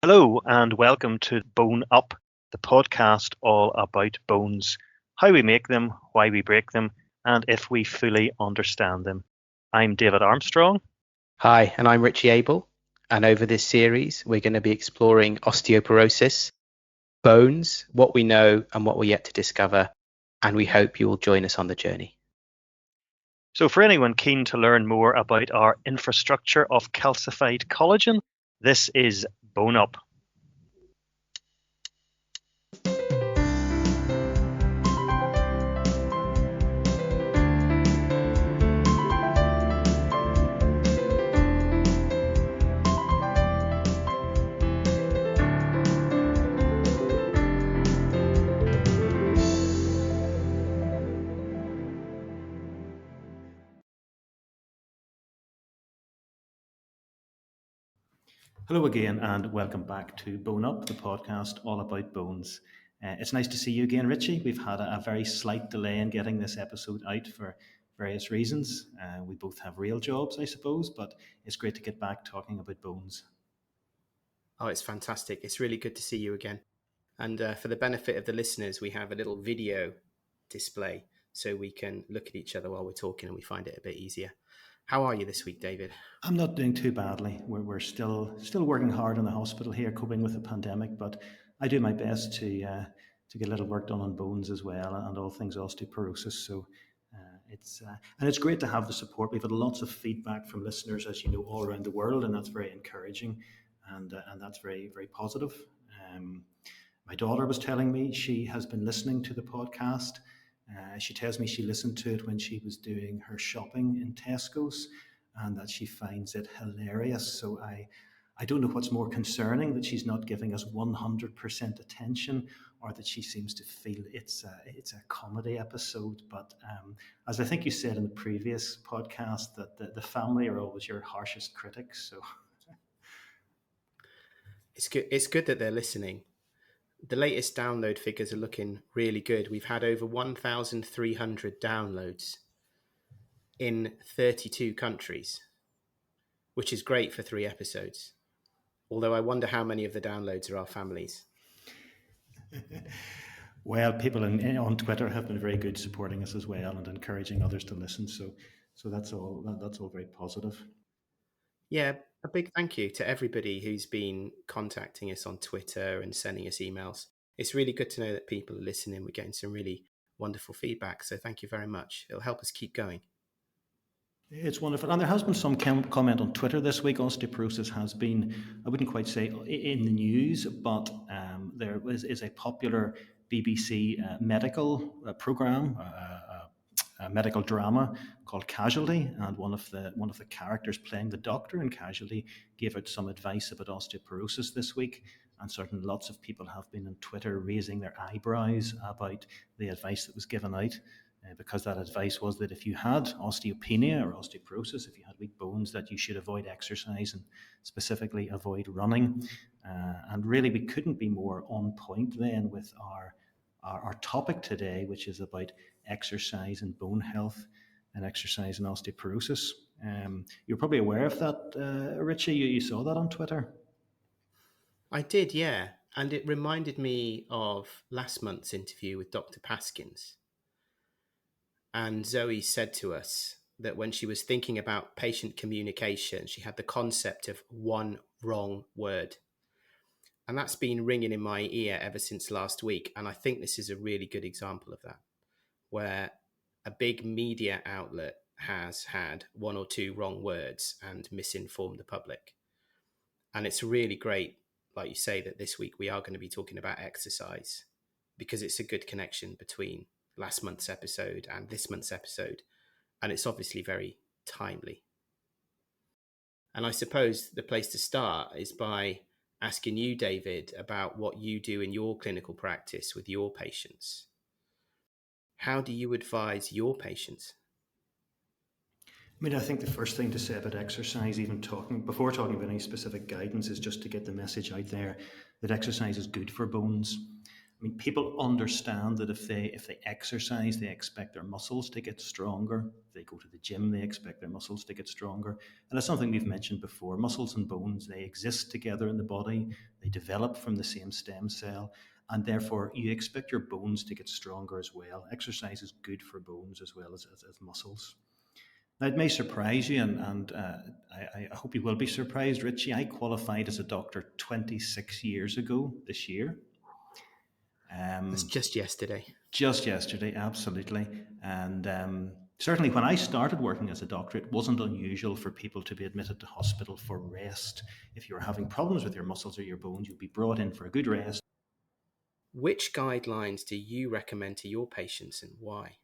Hello and welcome to Bone Up, the podcast all about bones, how we make them, why we break them, and if we fully understand them. I'm David Armstrong. Hi, and I'm Richie Abel. And over this series, we're going to be exploring osteoporosis, bones, what we know and what we're yet to discover. And we hope you will join us on the journey. So, for anyone keen to learn more about our infrastructure of calcified collagen, this is Bone Up. Hello again, and welcome back to Bone Up, the podcast all about bones. It's nice to see you again, Richie. We've had a very slight delay in getting this episode out for various reasons. We both have real jobs, I suppose, but it's great to get back talking about bones. Oh, it's fantastic. It's really good to see you again. And for the benefit of the listeners, we have a little video display so we can look at each other while we're talking and we find it a bit easier. How are you this week, David? I'm not doing too badly. We're still working hard in the hospital here, coping with the pandemic, but I do my best to get a little work done on bones as well and all things osteoporosis. So it's great to have the support. We've had lots of feedback from listeners, as you know, all around the world, and that's very encouraging, and that's very, very positive. My daughter was telling me she has been listening to the podcast. She tells me she listened to it when she was doing her shopping in Tesco's, and that she finds it hilarious. So I don't know what's more concerning, that she's not giving us 100% attention, or that she seems to feel it's a comedy episode. But as I think you said in the previous podcast, that the family are always your harshest critics. So it's good. It's good that they're listening. The latest download figures are looking really good. We've had over 1,300 downloads in 32 countries, which is great for 3 episodes. Although I wonder how many of the downloads are our families. Well, people on Twitter have been very good supporting us as well and encouraging others to listen. So that's all very positive. Yeah, a big thank you to everybody who's been contacting us on Twitter and sending us emails. It's really good to know that people are listening. We're getting some really wonderful feedback. So thank you very much. It'll help us keep going. It's wonderful. And there has been some comment on Twitter this week. Osteoporosis has been, I wouldn't quite say in the news, but there is a popular BBC medical programme, a medical drama called Casualty, and one of the characters playing the doctor in Casualty gave out some advice about osteoporosis this week, and certainly lots of people have been on Twitter raising their eyebrows about the advice that was given out, because that advice was that if you had osteopenia or osteoporosis, if you had weak bones, that you should avoid exercise and specifically avoid running. And really, we couldn't be more on point then with our topic today, which is about exercise and bone health and exercise and osteoporosis. You're probably aware of that, Richie. You saw that on Twitter. I did, yeah. And it reminded me of last month's interview with Dr. Paskins. And Zoe said to us that when she was thinking about patient communication, she had the concept of one wrong word. And that's been ringing in my ear ever since last week. And I think this is a really good example of that, where a big media outlet has had 1 or 2 wrong words and misinformed the public. And it's really great, like you say, that this week we are going to be talking about exercise, because it's a good connection between last month's episode and this month's episode. And it's obviously very timely. And I suppose the place to start is by asking you, David, about what you do in your clinical practice with your patients. How do you advise your patients? I mean, I think the first thing to say about exercise, before talking about any specific guidance, is just to get the message out there that exercise is good for bones. I mean, people understand that if they exercise, they expect their muscles to get stronger. If they go to the gym, they expect their muscles to get stronger. And it's something we've mentioned before. Muscles and bones, they exist together in the body. They develop from the same stem cell, and therefore you expect your bones to get stronger as well. Exercise is good for bones as well as muscles. Now, it may surprise you, and I hope you will be surprised, Richie. I qualified as a doctor 26 years ago this year. That's just yesterday. Just yesterday, absolutely. And certainly when I started working as a doctor, it wasn't unusual for people to be admitted to hospital for rest. If you were having problems with your muscles or your bones, you'd be brought in for a good rest. Which guidelines do you recommend to your patients and why?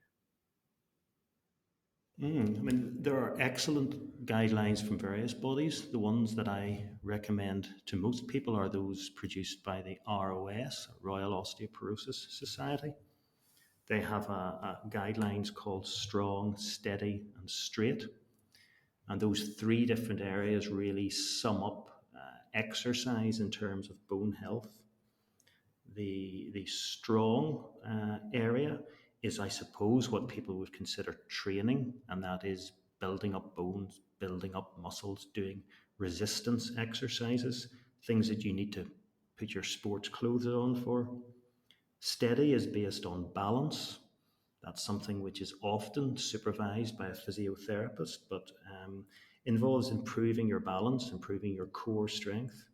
I mean, there are excellent guidelines from various bodies. The ones that I recommend to most people are those produced by the ROS, Royal Osteoporosis Society. They have a guidelines called Strong, Steady, and Straight. And those three different areas really sum up exercise in terms of bone health. The strong area is, I suppose, what people would consider training, and that is building up bones, building up muscles, doing resistance exercises, things that you need to put your sports clothes on for. Steady is based on balance. That's something which is often supervised by a physiotherapist, but involves improving your balance, improving your core strength.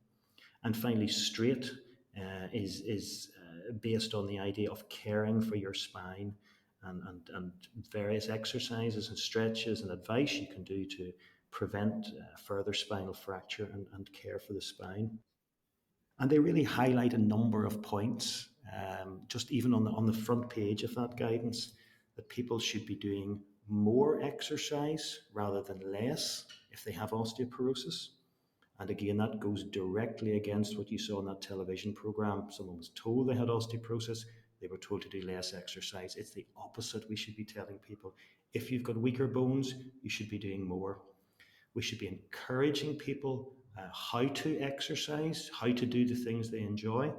And finally, straight is based on the idea of caring for your spine and various exercises and stretches and advice you can do to prevent further spinal fracture and care for the spine. And they really highlight a number of points, just even on the front page of that guidance, that people should be doing more exercise rather than less if they have osteoporosis. And again, that goes directly against what you saw in that television program. Someone was told they had osteoporosis, they were told to do less exercise. It's the opposite we should be telling people. If you've got weaker bones, you should be doing more. We should be encouraging people how to exercise, how to do the things they enjoy,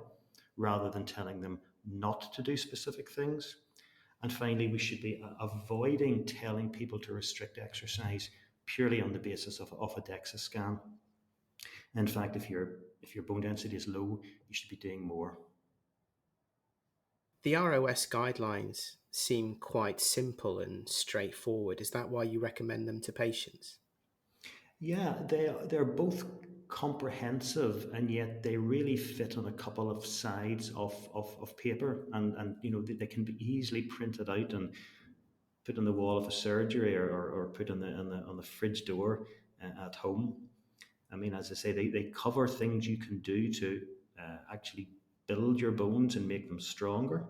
rather than telling them not to do specific things. And finally, we should be avoiding telling people to restrict exercise purely on the basis of a DEXA scan. In fact, if your bone density is low, you should be doing more. The ROS guidelines seem quite simple and straightforward. Is that why you recommend them to patients? Yeah, they're both comprehensive, and yet they really fit on a couple of sides of paper, and they can be easily printed out and put on the wall of a surgery or put on the fridge door at home. I mean, as I say, they cover things you can do to actually build your bones and make them stronger.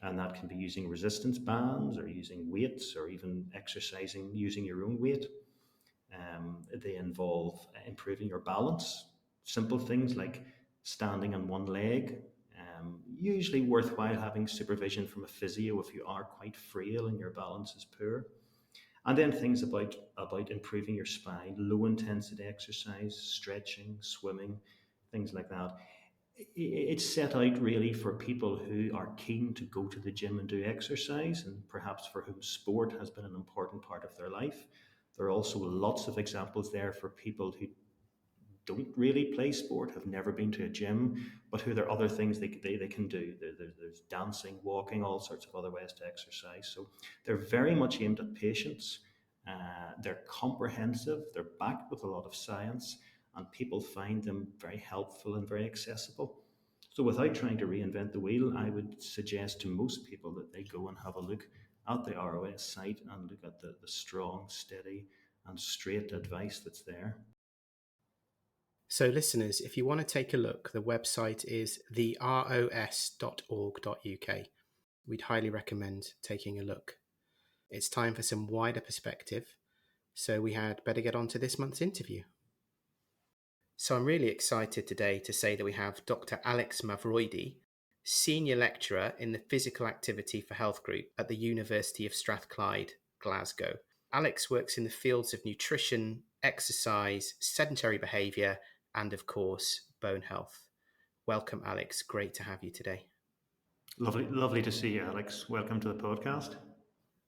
And that can be using resistance bands or using weights or even exercising using your own weight. They involve improving your balance, simple things like standing on one leg. Usually worthwhile having supervision from a physio if you are quite frail and your balance is poor. And then things about improving your spine, low intensity exercise, stretching, swimming, things like that. It's set out really for people who are keen to go to the gym and do exercise, and perhaps for whom sport has been an important part of their life. There are also lots of examples there for people who don't really play sport, have never been to a gym, but who there are other things they can do. There's dancing, walking, all sorts of other ways to exercise. So they're very much aimed at patients. They're comprehensive, they're backed with a lot of science, and people find them very helpful and very accessible. So without trying to reinvent the wheel, I would suggest to most people that they go and have a look at the ROS site and look at the strong, steady, and straight advice that's there. So, listeners, if you want to take a look, the website is theros.org.uk. We'd highly recommend taking a look. It's time for some wider perspective, so we had better get on to this month's interview. So I'm really excited today to say that we have Dr. Alex Mavroidi, Senior Lecturer in the Physical Activity for Health Group at the University of Strathclyde, Glasgow. Alex works in the fields of nutrition, exercise, sedentary behaviour, and of course, bone health. Welcome, Alex. Great to have you today. Lovely, lovely to see you, Alex. Welcome to the podcast.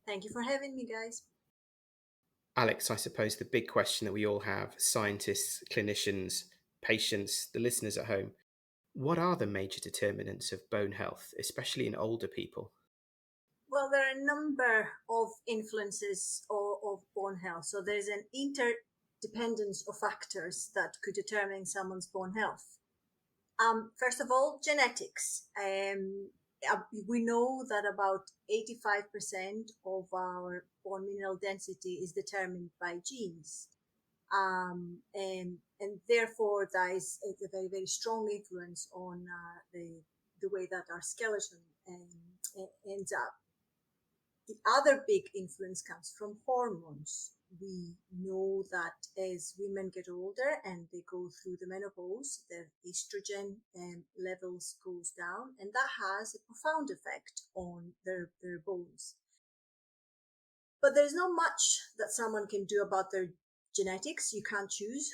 Thank you for having me, guys. Alex, I suppose the big question that we all have, scientists, clinicians, patients, the listeners at home, what are the major determinants of bone health, especially in older people? Well, there are a number of influences of bone health. So there's an interdependence of factors that could determine someone's bone health. First of all, genetics. We know that about 85% of our bone mineral density is determined by genes. And therefore, that is a very, very strong influence on the way that our skeleton ends up. The other big influence comes from hormones. We know that as women get older and they go through the menopause, their estrogen levels goes down, and that has a profound effect on their bones. But there's not much that someone can do about their genetics. You can't choose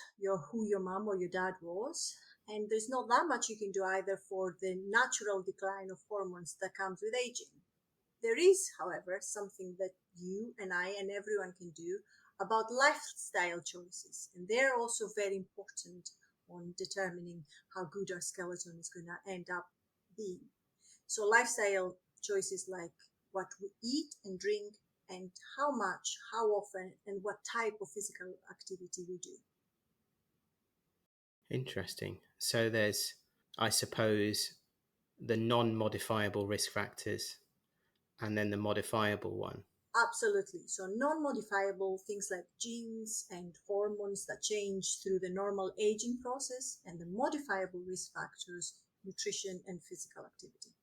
who your mom or your dad was. And there's not that much you can do either for the natural decline of hormones that comes with aging. There is, however, something that you and I and everyone can do about lifestyle choices. And they're also very important on determining how good our skeleton is going to end up being. So lifestyle choices like what we eat and drink and how much, how often, and what type of physical activity we do. Interesting. So there's, I suppose, the non-modifiable risk factors and then the modifiable one. Absolutely. So non-modifiable things like genes and hormones that change through the normal aging process, and the modifiable risk factors, nutrition and physical activity.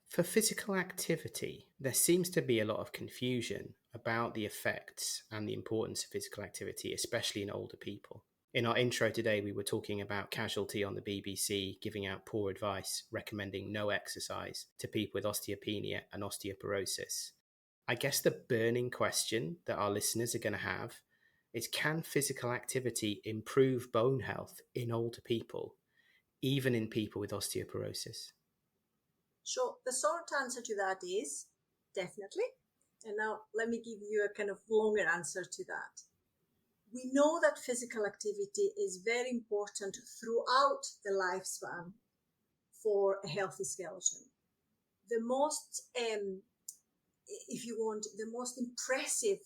For physical activity, there seems to be a lot of confusion about the effects and the importance of physical activity, especially in older people. In our intro today, we were talking about Casualty on the BBC giving out poor advice, recommending no exercise to people with osteopenia and osteoporosis. I guess the burning question that our listeners are going to have is, can physical activity improve bone health in older people, even in people with osteoporosis? So the short answer to that is definitely. And now let me give you a kind of longer answer to that. We know that physical activity is very important throughout the lifespan for a healthy skeleton. The most, if you want, the most impressive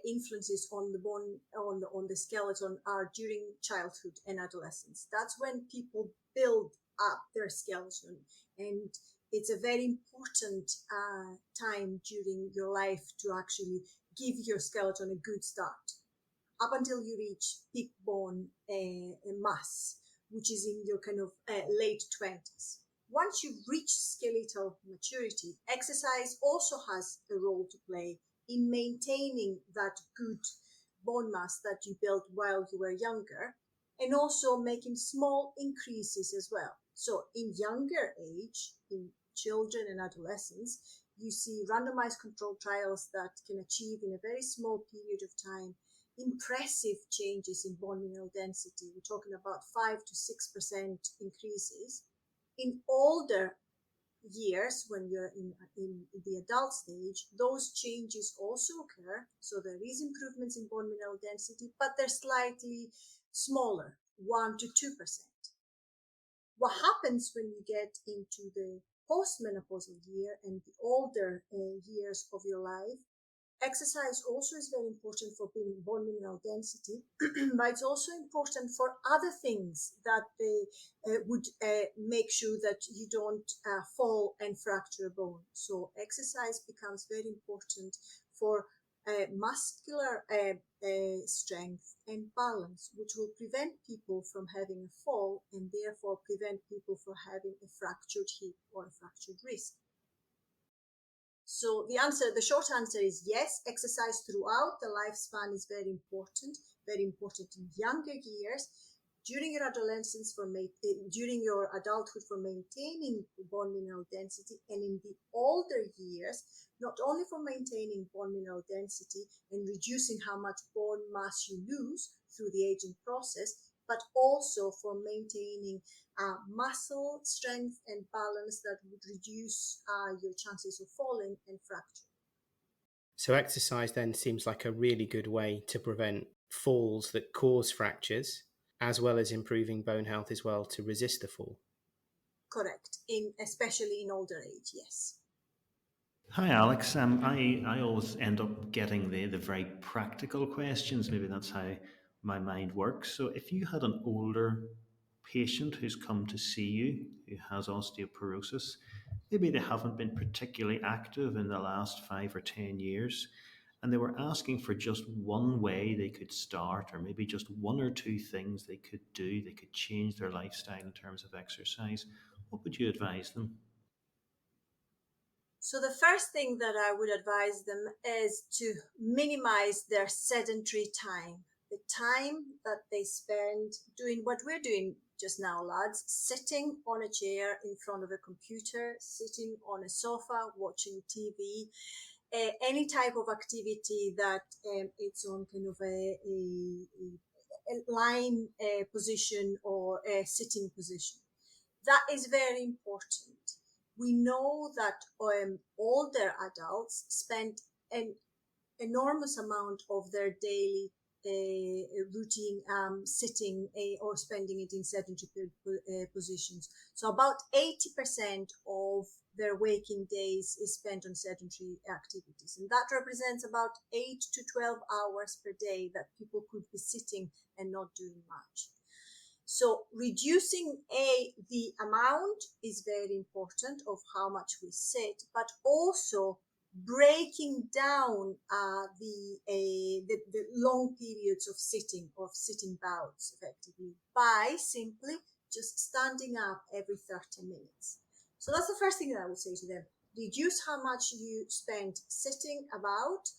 influences on the bone, on the skeleton are during childhood and adolescence. That's when people build up their skeleton, and it's a very important time during your life to actually give your skeleton a good start up until you reach peak bone mass, which is in your kind of late 20s. Once you reach skeletal maturity, exercise also has a role to play in maintaining that good bone mass that you built while you were younger, and also making small increases as well. So in younger age, in children and adolescents, you see randomized controlled trials that can achieve in a very small period of time impressive changes in bone mineral density. We're talking about 5 to 6% increases. In older years, when you're in the adult stage, those changes also occur. So there is improvements in bone mineral density, but they're slightly smaller, 1 to 2%. What happens when you get into the postmenopausal year and the older years of your life? Exercise also is very important for building bone mineral density, but it's also important for other things that they would make sure that you don't fall and fracture a bone. So exercise becomes very important for muscular strength and balance, which will prevent people from having a fall and therefore prevent people from having a fractured hip or a fractured wrist. So the short answer is yes, exercise throughout the lifespan is very important in younger years, during your adolescence, during your adulthood for maintaining bone mineral density, and in the older years, not only for maintaining bone mineral density and reducing how much bone mass you lose through the aging process, but also for maintaining muscle strength and balance that would reduce your chances of falling and fracture. So exercise then seems like a really good way to prevent falls that cause fractures, as well as improving bone health as well to resist the fall. Correct, especially in older age, yes. Hi, Alex. I always end up getting the very practical questions. Maybe that's how my mind works. So, if you had an older patient who's come to see you who has osteoporosis, maybe they haven't been particularly active in the last 5 or 10 years, and they were asking for just one way they could start, or maybe just one or two things they could do, they could change their lifestyle in terms of exercise, what would you advise them? So the first thing that I would advise them is to minimize their sedentary time, the time that they spend doing what we're doing just now, lads, sitting on a chair in front of a computer, sitting on a sofa, watching TV, any type of activity that it's on kind of a lying position or a sitting position. That is very important. We know that older adults spend an enormous amount of their daily routine sitting or spending it in sedentary positions. So about 80% of their waking days is spent on sedentary activities. And that represents about 8 to 12 hours per day that people could be sitting and not doing much. So reducing the amount is very important of how much we sit, but also breaking down the long periods of sitting bouts effectively by simply just standing up every 30 minutes. So that's the first thing that I would say to them. Reduce how much you spend sitting about,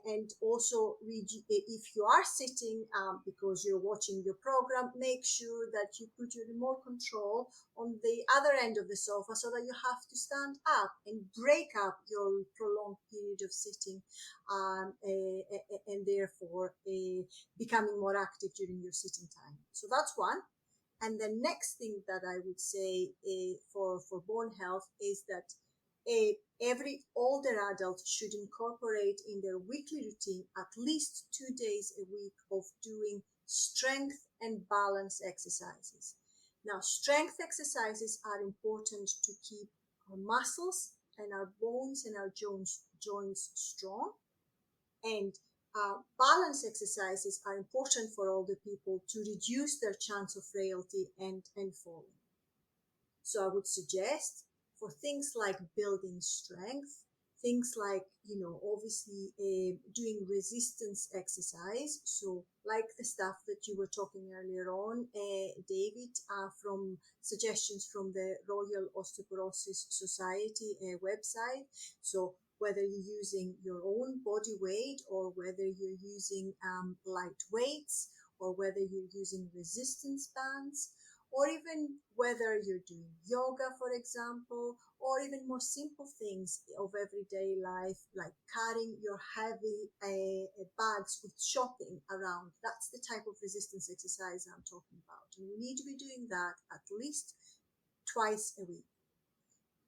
and also if you are sitting because you're watching your program, make sure that you put your remote control on the other end of the sofa so that you have to stand up and break up your prolonged period of sitting, and therefore becoming more active during your sitting time. So that's one. And the next thing that I would say for bone health is that every older adult should incorporate in their weekly routine at least 2 days a week of doing strength and balance exercises. Now, strength exercises are important to keep our muscles and our bones and our joints strong. And balance exercises are important for older people to reduce their chance of frailty and falling. So I would suggest for things like building strength, things like, obviously doing resistance exercise. So like the stuff that you were talking earlier on, David, from suggestions from the Royal Osteoporosis Society website. So whether you're using your own body weight or whether you're using light weights or whether you're using resistance bands, or even whether you're doing yoga, for example, or even more simple things of everyday life, like carrying your heavy bags with shopping around. That's the type of resistance exercise I'm talking about. And we need to be doing that at least twice a week.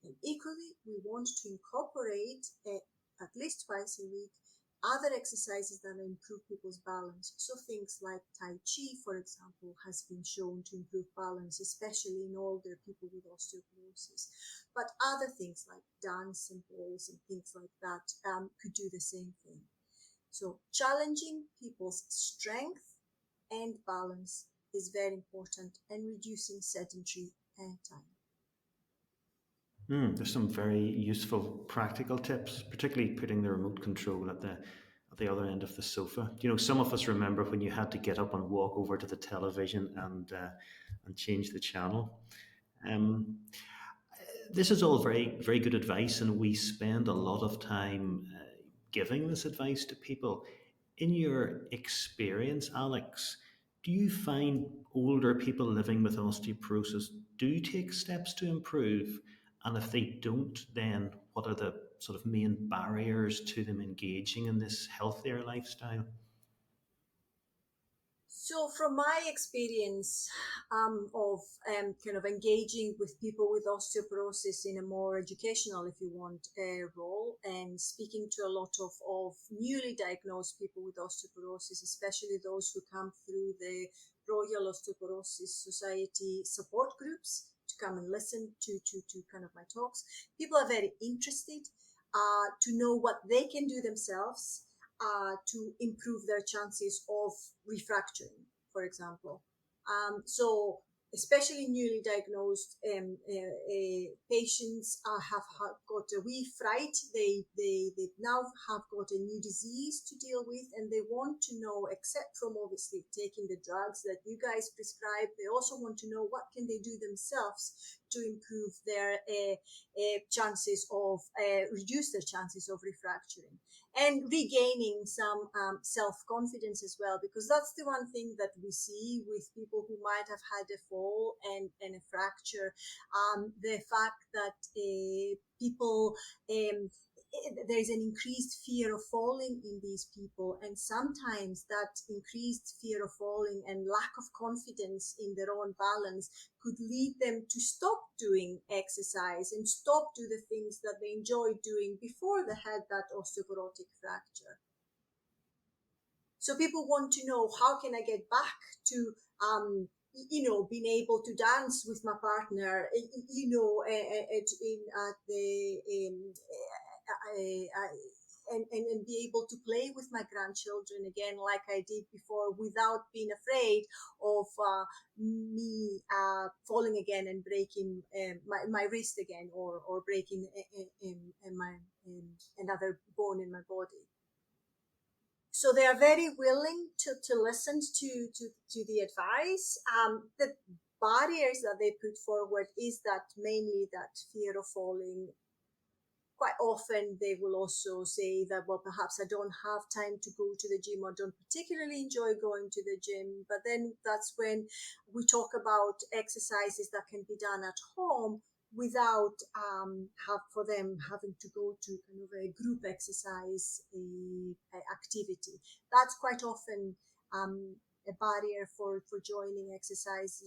And equally, we want to incorporate at least twice a week other exercises that improve people's balance. So things like Tai Chi, for example, has been shown to improve balance, especially in older people with osteoporosis. But other things like dancing balls and things like that could do the same thing. So challenging people's strength and balance is very important, and reducing sedentary time. There's some very useful practical tips, particularly putting the remote control at the other end of the sofa. Some of us remember when you had to get up and walk over to the television and change the channel. Um, this is all very, very good advice, and we spend a lot of time giving this advice to people. In your experience, Alex, do you find older people living with osteoporosis do take steps to improve? And if they don't, then what are the sort of main barriers to them engaging in this healthier lifestyle? So, from my experience of kind of engaging with people with osteoporosis in a more educational, if you want, role, and speaking to a lot of newly diagnosed people with osteoporosis, especially those who come through the Royal Osteoporosis Society support groups to come and listen to kind of my talks, people are very interested to know what they can do themselves to improve their chances of refracturing, for example. So, especially newly diagnosed patients have got a wee fright. They now have got a new disease to deal with, and they want to know, except from obviously taking the drugs that you guys prescribe, they also want to know what can they do themselves to improve their chances of reduce their chances of refracturing and regaining some self-confidence as well, because that's the one thing that we see with people who might have had a fall and a fracture, the fact that people there's an increased fear of falling in these people, and sometimes that increased fear of falling and lack of confidence in their own balance could lead them to stop doing exercise and stop do the things that they enjoyed doing before they had that osteoporotic fracture. So people want to know, how can I get back to being able to dance with my partner, and be able to play with my grandchildren again, like I did before, without being afraid of me falling again and breaking my wrist again, or breaking another bone in my body. So they are very willing to listen to the advice. The barriers that they put forward is that mainly that fear of falling. Quite often they will also say that, well, perhaps I don't have time to go to the gym, or don't particularly enjoy going to the gym. But then that's when we talk about exercises that can be done at home without for them having to go to kind of a group exercise activity. That's quite often a barrier for joining exercise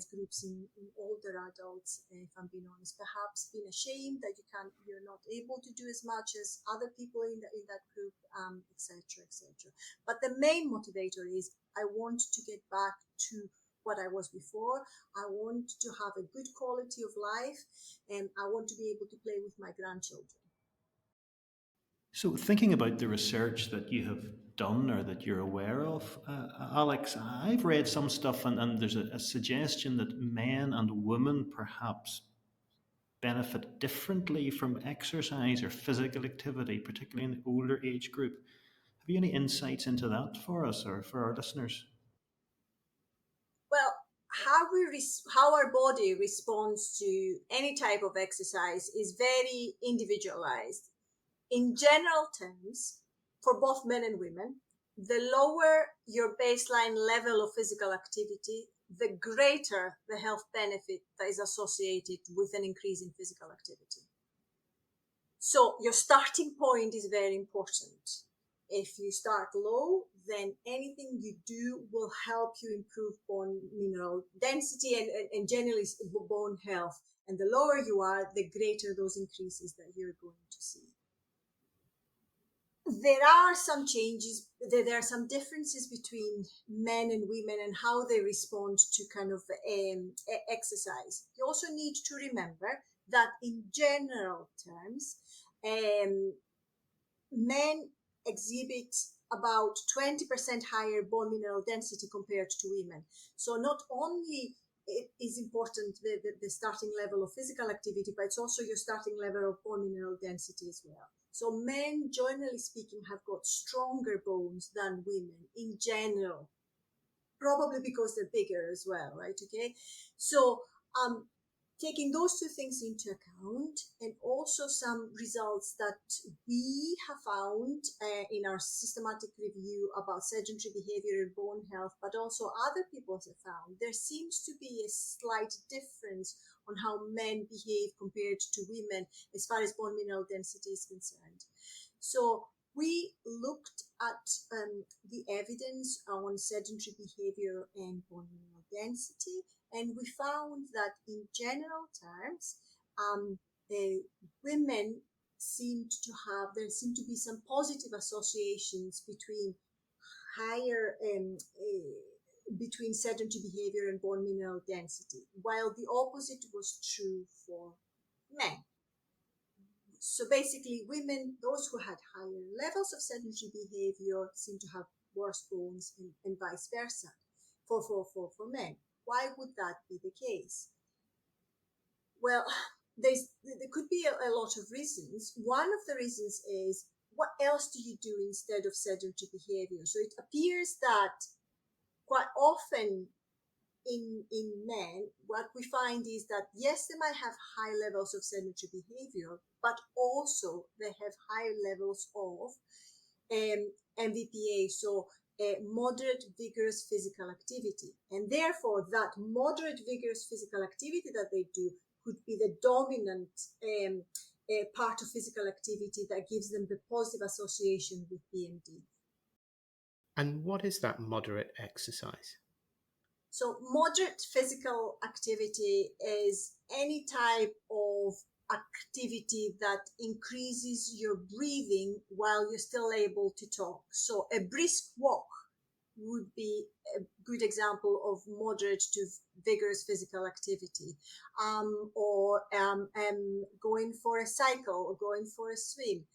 groups in older adults, if I'm being honest. Perhaps being ashamed that you're not able to do as much as other people in that group, etc., etc. But the main motivator is, I want to get back to what I was before. I want to have a good quality of life, and I want to be able to play with my grandchildren. So, thinking about the research that you have done or that you're aware of, Alex, I've read some stuff, and there's a suggestion that men and women perhaps benefit differently from exercise or physical activity, particularly in the older age group. Have you any insights into that for us or for our listeners? Well, how our body responds to any type of exercise is very individualized. In general terms, for both men and women, the lower your baseline level of physical activity, the greater the health benefit that is associated with an increase in physical activity. So your starting point is very important. If you start low, then anything you do will help you improve bone mineral density and generally bone health. And the lower you are, the greater those increases that you're going to see. There are some changes, there are some differences between men and women and how they respond to kind of exercise. You also need to remember that in general terms, men exhibit about 20% higher bone mineral density compared to women. So not only it is important the starting level of physical activity, but it's also your starting level of bone mineral density as well. So men, generally speaking, have got stronger bones than women in general, probably because they're bigger as well, right? Okay, so taking those two things into account, and also some results that we have found in our systematic review about sedentary behavior and bone health, but also other people have found, there seems to be a slight difference on how men behave compared to women as far as bone mineral density is concerned. So We looked at the evidence on sedentary behavior and bone mineral density, and we found that in general terms, women there seemed to be some positive associations between higher between sedentary behavior and bone mineral density, while the opposite was true for men. So basically, women, those who had higher levels of sedentary behavior, seem to have worse bones, and vice versa for men. Why would that be the case? Well, there could be a lot of reasons. One of the reasons is, what else do you do instead of sedentary behavior? So it appears that quite often in men, what we find is that, yes, they might have high levels of sedentary behavior, but also they have high levels of MVPA, so moderate vigorous physical activity. And therefore, that moderate vigorous physical activity that they do could be the dominant part of physical activity that gives them the positive association with BMD. And what is that moderate exercise? So moderate physical activity is any type of activity that increases your breathing while you're still able to talk. So a brisk walk would be a good example of moderate to vigorous physical activity, or going for a cycle or going for a swim.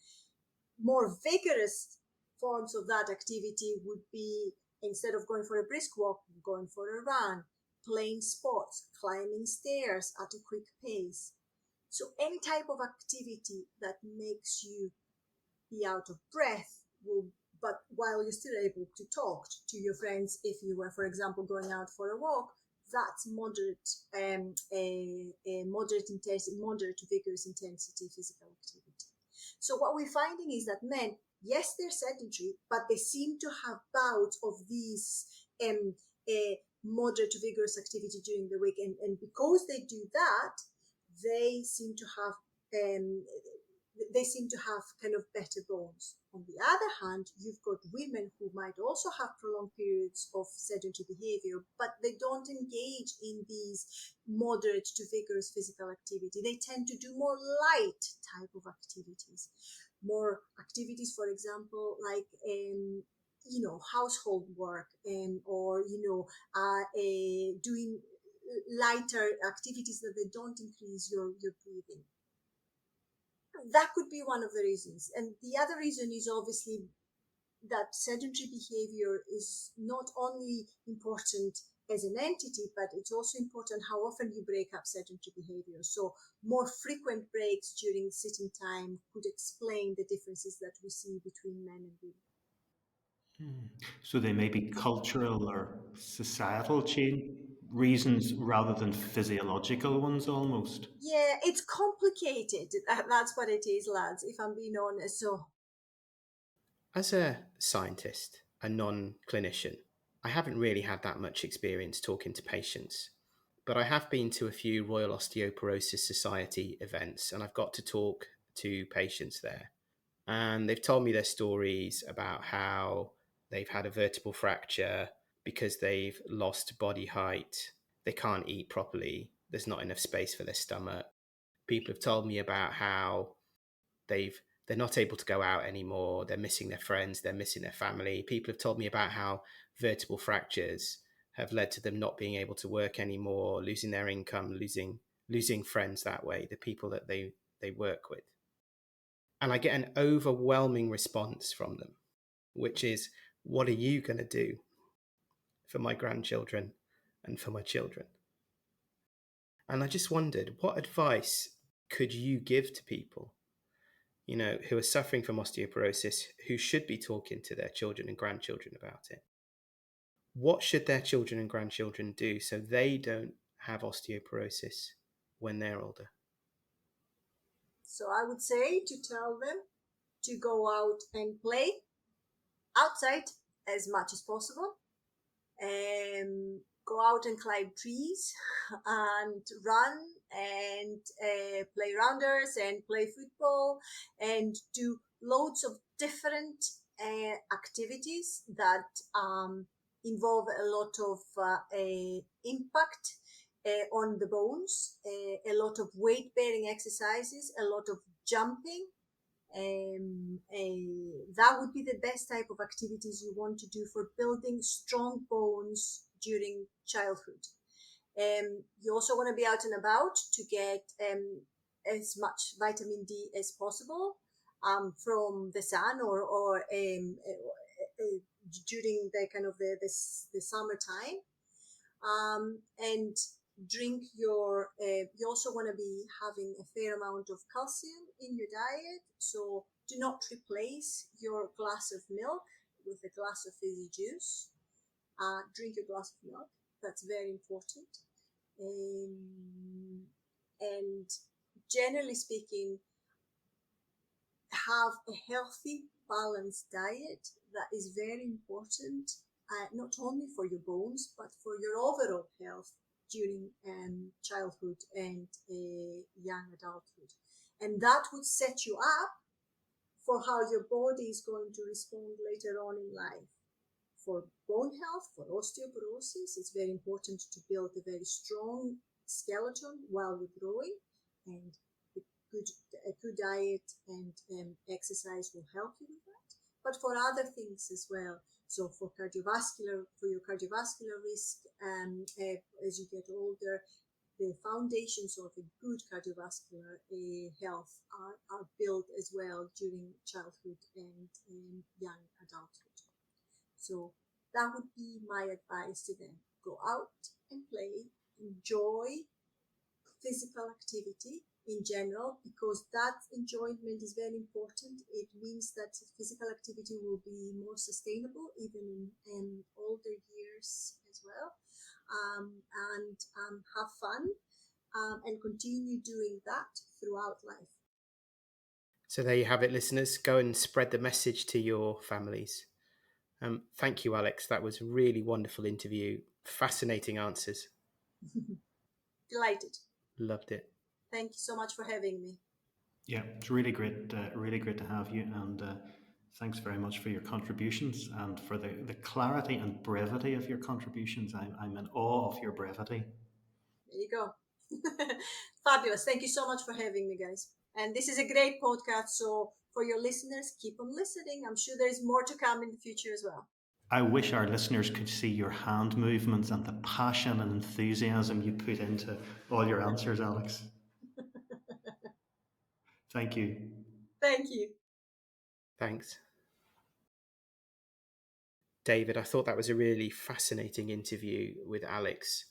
More vigorous forms of that activity would be, instead of going for a brisk walk, going for a run, playing sports, climbing stairs at a quick pace. So any type of activity that makes you be out of breath but while you're still able to talk to your friends, if you were, for example, going out for a walk, that's moderate, a moderate intensity, moderate to vigorous intensity physical activity. So what we're finding is that men, yes, they're sedentary, but they seem to have bouts of these moderate to vigorous activity during the week, and because they do that, they seem to have kind of better bones. On the other hand, you've got women who might also have prolonged periods of sedentary behavior, but they don't engage in these moderate to vigorous physical activity. They tend to do more light type of activities, more activities, for example, like household work, or doing lighter activities that they don't increase your breathing. That could be one of the reasons. And the other reason is obviously that sedentary behavior is not only important as an entity, but it's also important how often you break up sedentary behavior. So more frequent breaks during sitting time could explain the differences that we see between men and women. So they may be cultural or societal reasons rather than physiological ones almost. Yeah, it's complicated. That's what it is, lads, if I'm being honest. So, as a scientist, a non-clinician, I haven't really had that much experience talking to patients, but I have been to a few Royal Osteoporosis Society events, and I've got to talk to patients there. And they've told me their stories about how they've had a vertebral fracture because they've lost body height, they can't eat properly, there's not enough space for their stomach. People have told me about how they're not able to go out anymore, they're missing their friends, they're missing their family. People have told me about how vertebral fractures have led to them not being able to work anymore, losing their income, losing friends that way, the people that they work with. And I get an overwhelming response from them, which is, what are you going to do for my grandchildren and for my children? And I just wondered, what advice could you give to people, who are suffering from osteoporosis, who should be talking to their children and grandchildren about it? What should their children and grandchildren do so they don't have osteoporosis when they're older? So I would say to tell them to go out and play outside as much as possible, and go out and climb trees and run and play rounders and play football and do loads of different activities that involve a lot of impact on the bones, a lot of weight bearing exercises, a lot of jumping. That would be the best type of activities you want to do for building strong bones during childhood. You also want to be out and about to get as much vitamin D as possible from the sun or during the kind of the summertime. And drink your you also want to be having a fair amount of calcium in your diet, so do not replace your glass of milk with a glass of fizzy juice. Drink your glass of milk, that's very important. And generally speaking, have a healthy balanced diet. That is very important, not only for your bones but for your overall health during childhood and young adulthood. And that would set you up for how your body is going to respond later on in life. For bone health, for osteoporosis, it's very important to build a very strong skeleton while you're growing, and a good diet and exercise will help you with that. But for other things as well, so for your cardiovascular risk, as you get older, the foundations of a good cardiovascular health are built as well during childhood and young adulthood. So that would be my advice to them. Go out and play, enjoy physical activity in general, because that enjoyment is very important. It means that physical activity will be more sustainable even in older years as well. And have fun and continue doing that throughout life. So there you have it, listeners. Go and spread the message to your families. Thank you, Alex. That was a really wonderful interview. Fascinating answers. Delighted. Loved it. Thank you so much for having me. Yeah, it's really great to have you, and thanks very much for your contributions and for the clarity and brevity of your contributions. I'm in awe of your brevity. There you go. Fabulous. Thank you so much for having me, guys. And this is a great podcast, so for your listeners, keep on listening. I'm sure there's more to come in the future as well. I wish our listeners could see your hand movements and the passion and enthusiasm you put into all your answers, Alex. Thank you. Thank you. Thanks. David, I thought that was a really fascinating interview with Alex.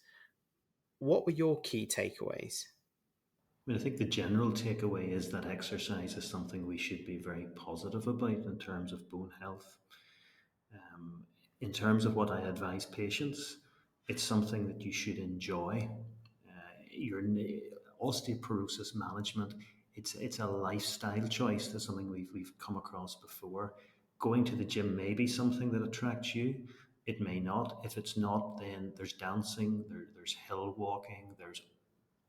What were your key takeaways? I think the general takeaway is that exercise is something we should be very positive about in terms of bone health. In terms of what I advise patients, it's something that you should enjoy. Your osteoporosis management, it's a lifestyle choice. That's something we've come across before. Going to the gym may be something that attracts you. It may not. If it's not, then there's dancing, there's hill walking, there's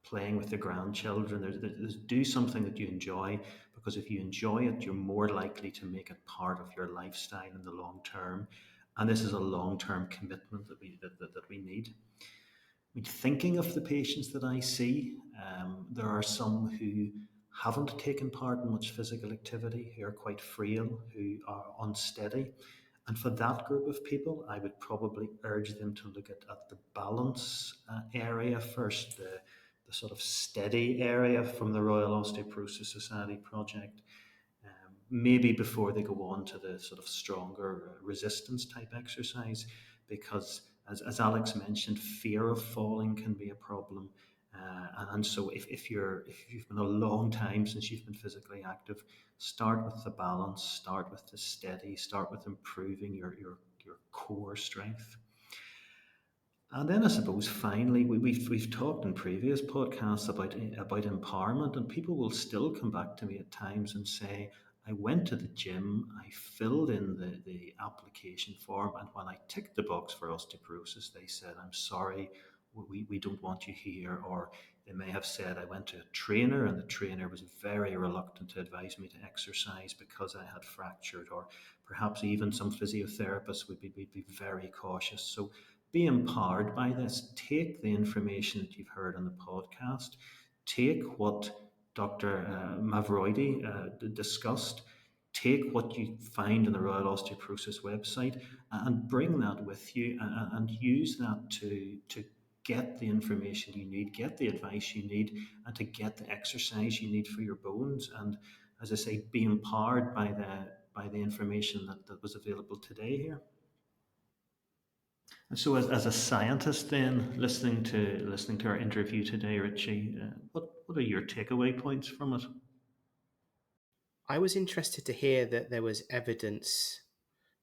playing with the grandchildren. There's do something that you enjoy, because if you enjoy it, you're more likely to make it part of your lifestyle in the long term. And this is a long-term commitment that we need. I mean, thinking of the patients that I see, there are some who haven't taken part in much physical activity, who are quite frail, who are unsteady. And for that group of people, I would probably urge them to look at the balance area first, the sort of steady area from the Royal Osteoporosis Society project, maybe before they go on to the sort of stronger resistance type exercise, because as Alex mentioned, fear of falling can be a problem. And so if you've been a long time since you've been physically active, start with the balance, start with the steady, start with improving your core strength. And then I suppose finally, we've talked in previous podcasts about empowerment, and people will still come back to me at times and say, I went to the gym, I filled in the application form, and when I ticked the box for osteoporosis, they said, I'm sorry, we don't want you here. Or they may have said, I went to a trainer and the trainer was very reluctant to advise me to exercise because I had fractured. Or perhaps even some physiotherapists would be very cautious. So be empowered by this. Take the information that you've heard on the podcast, take what Dr. Mavroidi discussed, take what you find on the Royal Osteoporosis website and bring that with you, and use that to get the information you need, get the advice you need, and to get the exercise you need for your bones. And as I say, be empowered by the information that was available today here. And so, as a scientist, then listening to our interview today, Richie, what are your takeaway points from it? I was interested to hear that there was evidence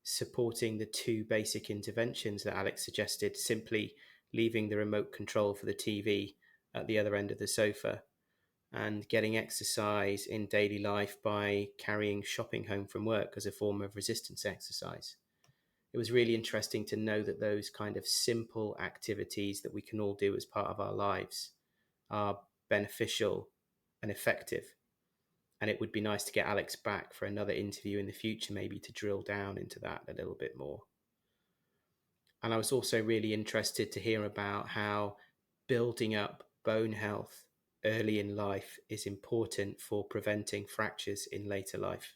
supporting the two basic interventions that Alex suggested, simply leaving the remote control for the TV at the other end of the sofa and getting exercise in daily life by carrying shopping home from work as a form of resistance exercise. It was really interesting to know that those kind of simple activities that we can all do as part of our lives are beneficial and effective. And it would be nice to get Alex back for another interview in the future, maybe to drill down into that a little bit more. And I was also really interested to hear about how building up bone health early in life is important for preventing fractures in later life.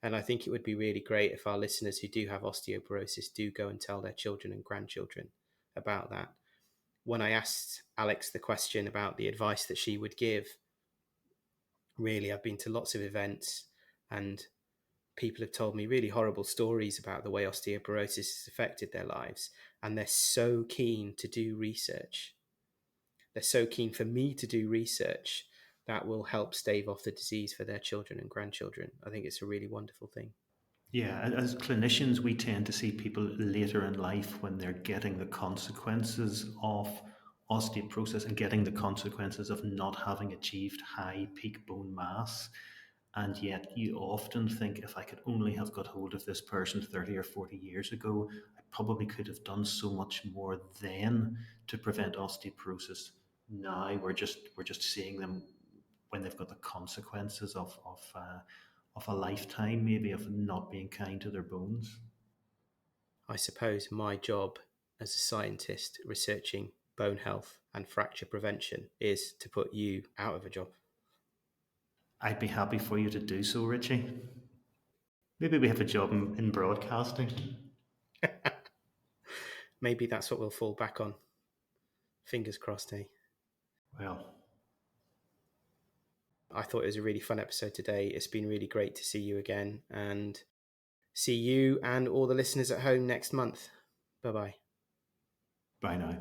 And I think it would be really great if our listeners who do have osteoporosis do go and tell their children and grandchildren about that. When I asked Alex the question about the advice that she would give, really, I've been to lots of events and people have told me really horrible stories about the way osteoporosis has affected their lives. And they're so keen to do research. They're so keen for me to do research that will help stave off the disease for their children and grandchildren. I think it's a really wonderful thing. Yeah, as clinicians, we tend to see people later in life when they're getting the consequences of osteoporosis and getting the consequences of not having achieved high peak bone mass. And yet, you often think, if I could only have got hold of this person 30 or 40 years ago, I probably could have done so much more then to prevent osteoporosis. Now we're just seeing them when they've got the consequences of a lifetime, maybe, of not being kind to their bones. I suppose my job as a scientist researching bone health and fracture prevention is to put you out of a job. I'd be happy for you to do so, Richie. Maybe we have a job in broadcasting. Maybe that's what we'll fall back on. Fingers crossed, eh? Well, I thought it was a really fun episode today. It's been really great to see you again, and see you and all the listeners at home next month. Bye-bye. bye now.